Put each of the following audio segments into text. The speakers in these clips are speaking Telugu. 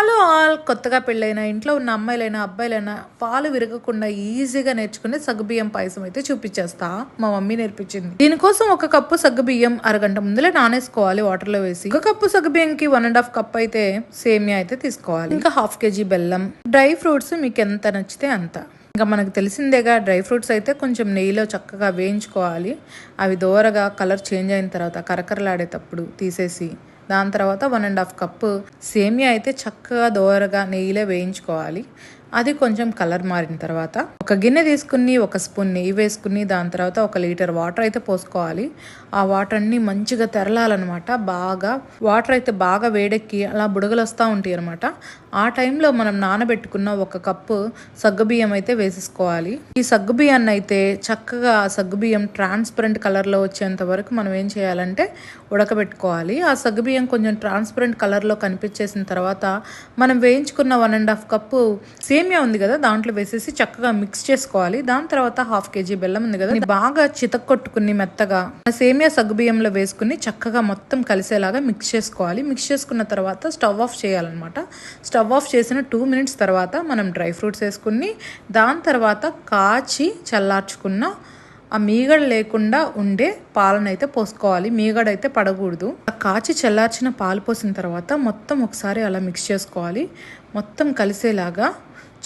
హలో ఆల్, కొత్తగా పెళ్ళైన ఇంట్లో ఉన్న అమ్మాయిలైనా అబ్బాయిలైనా పాలు విరగకుండా ఈజీగా నేర్చుకునే సగ్గుబియ్యం పాయసం అయితే చూపించేస్తా. మా మమ్మీ నేర్పించింది. దీనికోసం ఒక కప్పు సగ్గుబియ్యం అరగంట ముందులే నానేసుకోవాలి వాటర్లో వేసి. ఒక కప్పు సగ్గుబియ్యంకి 1.5 కప్ అయితే సేమియా అయితే తీసుకోవాలి. ఇంకా 1/2 kg బెల్లం, డ్రై ఫ్రూట్స్ మీకు ఎంత నచ్చితే అంత. ఇంకా మనకు తెలిసిందేగా, డ్రై ఫ్రూట్స్ అయితే కొంచెం నెయ్యిలో చక్కగా వేయించుకోవాలి. అవి దోరగా కలర్ చేంజ్ అయిన తర్వాత కరకరలాడేటప్పుడు తీసేసి దాని తర్వాత 1.5 కప్పు సేమియా అయితే చక్కగా దోరగా నెయ్యిలో వేయించుకోవాలి. అది కొంచెం కలర్ మారిన తర్వాత ఒక గిన్నె తీసుకుని 1 స్పూన్ నెయ్యి వేసుకుని దాని తర్వాత 1 లీటర్ వాటర్ అయితే పోసుకోవాలి. ఆ వాటర్ అన్ని మంచిగా తెరలాలన్నమాట. బాగా వాటర్ అయితే బాగా వేడెక్కి అలా బుడగలు వస్తూ ఉంటాయి అనమాట. ఆ టైంలో మనం నానబెట్టుకున్న 1 కప్పు సగ్గుబియ్యం అయితే వేసేసుకోవాలి. ఈ సగ్గుబియ్యాన్ని అయితే చక్కగా సగ్గుబియ్యం ట్రాన్స్పరెంట్ కలర్లో వచ్చేంత వరకు మనం ఏం చేయాలంటే ఉడకబెట్టుకోవాలి. ఆ సగ్గుబియ్యం కొంచెం ట్రాన్స్పరెంట్ కలర్లో కనిపించేసిన తర్వాత మనం వేయించుకున్న 1.5 కప్పు సేమియా ఉంది కదా, దాంట్లో వేసేసి చక్కగా మిక్స్ చేసుకోవాలి. దాని తర్వాత 1/2 kg బెల్లం ఉంది కదా, బాగా చితక్కొట్టుకుని మెత్తగా సేమియా సగ్గుబియ్యంలో వేసుకుని చక్కగా మొత్తం కలిసేలాగా మిక్స్ చేసుకోవాలి. మిక్స్ చేసుకున్న తర్వాత స్టవ్ ఆఫ్ చేయాలన్నమాట. స్టవ్ ఆఫ్ చేసిన 2 minutes తర్వాత మనం డ్రై ఫ్రూట్స్ వేసుకుని దాని తర్వాత కాచి చల్లార్చుకున్న ఆ మీగడ లేకుండా ఉండే పాలనైతే పోసుకోవాలి. మీగడైతే పడకూడదు. ఆ కాచి చల్లార్చిన పాలు పోసిన తర్వాత మొత్తం ఒకసారి అలా మిక్స్ చేసుకోవాలి. మొత్తం కలిసేలాగా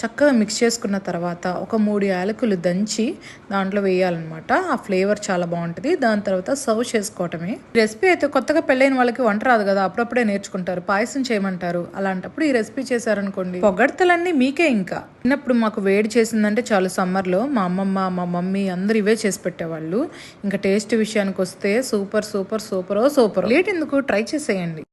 చక్కగా మిక్స్ చేసుకున్న తర్వాత ఒక 3 యాలకులు దంచి దాంట్లో వేయాలన్నమాట. ఆ ఫ్లేవర్ చాలా బాగుంటుంది. దాని తర్వాత సర్వ్ చేసుకోవటమే. రెసిపీ అయితే కొత్తగా పెళ్ళైన వాళ్ళకి వంట రాదు కదా, అప్పుడప్పుడే నేర్చుకుంటారు. పాయసం చేయమంటారు. అలాంటప్పుడు ఈ రెసిపీ చేశారనుకోండి, పొగడ్తలన్నీ మీకే. ఇంకా చిన్నప్పుడు మాకు వేడి చేసిందంటే చాలు, సమ్మర్లో మా అమ్మమ్మ మా మమ్మీ అందరు ఇవే చేసి పెట్టేవాళ్ళు. ఇంకా టేస్ట్ విషయానికి వస్తే super super super super. Late ఎందుకు, ట్రై చేసేయండి.